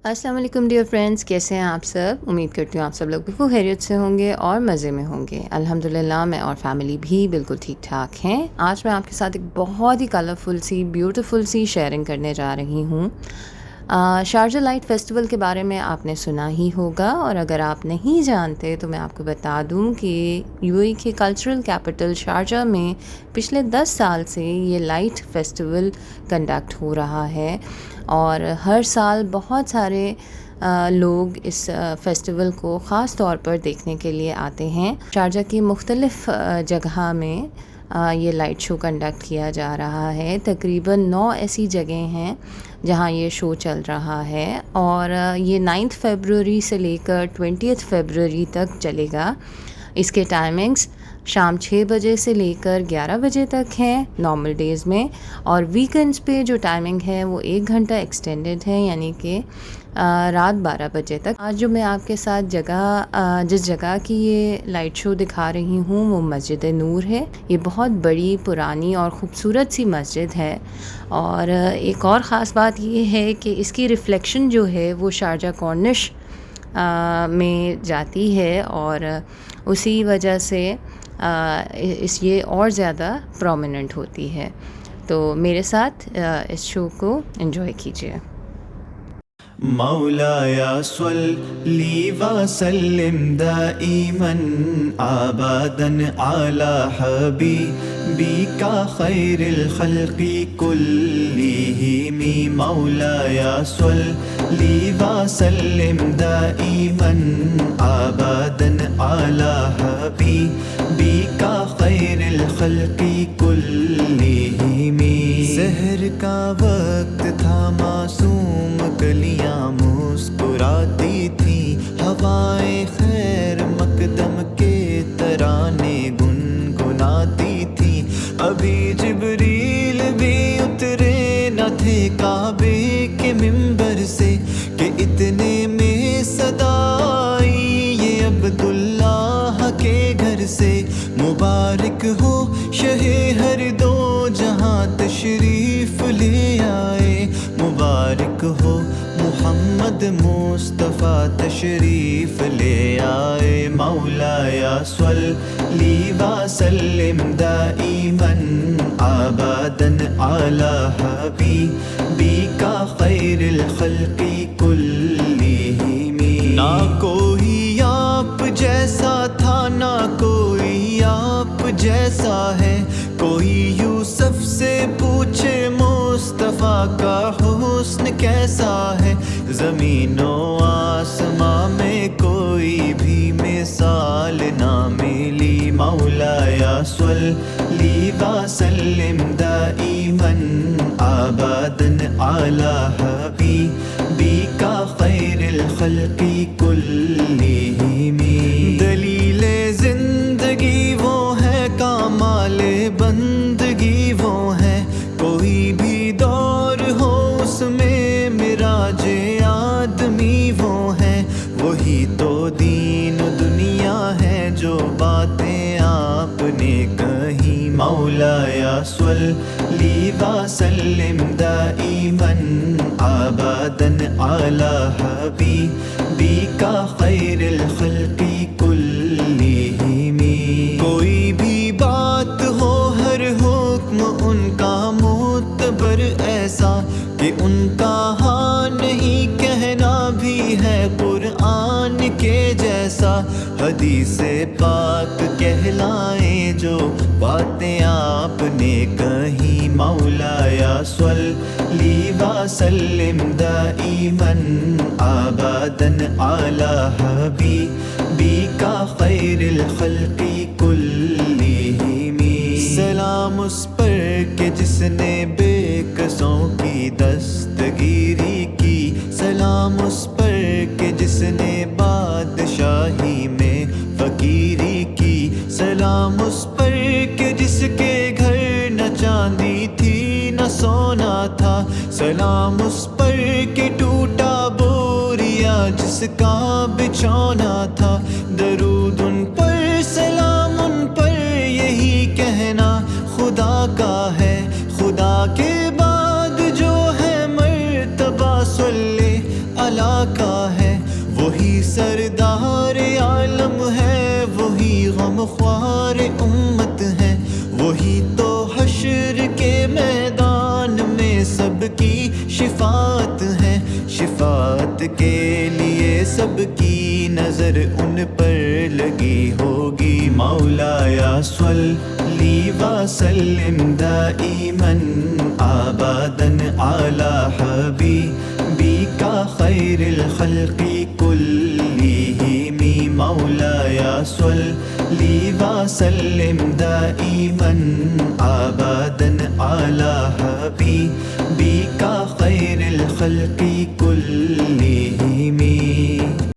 السلام علیکم dear friends, کیسے ہیں آپ سب؟ امید کرتی ہوں آپ سب لوگ بالکل خیریت سے ہوں گے اور مزے میں ہوں گے۔ الحمدللہ میں اور فیملی بھی بالکل ٹھیک ٹھاک ہیں۔ آج میں آپ کے ساتھ ایک بہت ہی کلرفل سی بیوٹیفل سی شیئرنگ کرنے جا رہی ہوں۔ شارجہ لائٹ فیسٹیول کے بارے میں آپ نے سنا ہی ہوگا، اور اگر آپ نہیں جانتے تو میں آپ کو بتا دوں کہ یو اے کے کلچرل کیپٹل شارجہ میں پچھلے 10 سال سے یہ لائٹ فیسٹیول کنڈکٹ ہو رہا ہے، اور ہر سال بہت سارے لوگ اس فیسٹیول کو خاص طور پر دیکھنے کے لیے آتے ہیں۔ شارجہ کی مختلف جگہ میں یہ لائٹ شو کنڈکٹ کیا جا رہا ہے۔ تقریباً 9 ایسی جگہیں ہیں جہاں یہ شو چل رہا ہے، اور یہ 9 فیبروری سے لے کر 20 فیبروری تک چلے گا۔ اس کے ٹائمنگز شام 6 بجے سے لے کر 11 بجے تک ہیں نارمل ڈیز میں، اور ویکنڈز پہ جو ٹائمنگ ہے وہ 1 گھنٹہ ایکسٹینڈڈ ہے، یعنی کہ رات 12 بجے تک۔ آج جو میں آپ کے ساتھ جس جگہ کی یہ لائٹ شو دکھا رہی ہوں وہ مسجد نور ہے۔ یہ بہت بڑی پرانی اور خوبصورت سی مسجد ہے، اور ایک اور خاص بات یہ ہے کہ اس کی ریفلیکشن جو ہے وہ شارجہ کارنش میں جاتی ہے، اور اسی وجہ سے یہ اور زیادہ پرومیننٹ ہوتی ہے۔ تو میرے ساتھ اس شو کو انجوائے کیجیے۔ مولایا صلی وسلم دائما ابدا علی حبیبک خیر الخلق کلہم۔ مولایا صلی وسلم دائما ابدا علی حبیبک خیر الخلق کلہم۔ سحر کا وقت تھا، معصوم کلیاں مسکراتی تھیں، ہوائیں خیر مقدم کے ترانے گنگناتی تھیں۔ ابھی جبریل بھی اترے نہ تھے کعبے کے منبر سے کہ اتنے میں صدا آئی یہ عبداللہ کے گھر سے۔ مبارک ہو شہ ہر دو جہاں تشریف لے آئے، مبارک ہو محمد مصطفیٰ تشریف لے آئے۔ مولایا صلی وسلم دائما ابدا علی حبیبک خیر الخلق کلہم۔ نہ کوئی آپ جیسا تھا، نہ کوئی آپ جیسا ہے، کوئی یوسف سے پوچھے مصطفیٰ کا حسن کیسا ہے۔ زمین و آسماں میں کوئی بھی مثال نہ ملی۔ مولایا صلی وسلم دائما ابدا علی حبیبک خیر الخلق کلہم۔ دلیل زندگی وہ ہے، کمال بندگی وہ ہے، کوئی بھی دور ہو اس میں معراج آدمی وہ ہے۔ وہی تو دین و دنیا ہے جو باتیں آپ نے کہیں۔ مولایا صلی وسلم دائما ابدا علی حبیبک خیر الخلق کلہم۔ کوئی بھی بات ہو، ہر حکم ان کا معتبر ایسا کہ ان کا ہاں نہیں کہنا بھی ہے قرآن کے جیسا۔ حدیث پاک کہلائیں جو باتیں آپ نے کہیں۔ مولایا صلی وسلم دائما ابدا علی حبیبک خیر الخلق کلہم۔ سلام اس پر کہ جس نے بے کسوں کی دستگیری کی، سلام اس پر کہ جس نے بادشاہی میں فقیری کی، سلام اس پر کہ جس کے گھر نہ چاندی تھی نہ سونا تھا، سلام اس پر کہ ٹوٹا بوریا جس کا بچھونا تھا۔ درود ان پر، سلام ان پر، یہی کہنا خدا کا ہے۔ خدا کے بعد جو ہے مرتبہ صلی علی مولا کا ہے، وہی سردار عالم ہے، وہی غم خوار امت ہے، وہی تو حشر کے میدان میں سب کی شفاعت ہے، شفاعت کے لیے سب کی نظر ان پر لگی ہوگی۔ مولایا صلی وسلم دائما ابدا علی حبیبک خیر الخلق کلہم۔ مولایا صلی وسلم دائما ابدا علی حبیبک خیر الخلق کلہم۔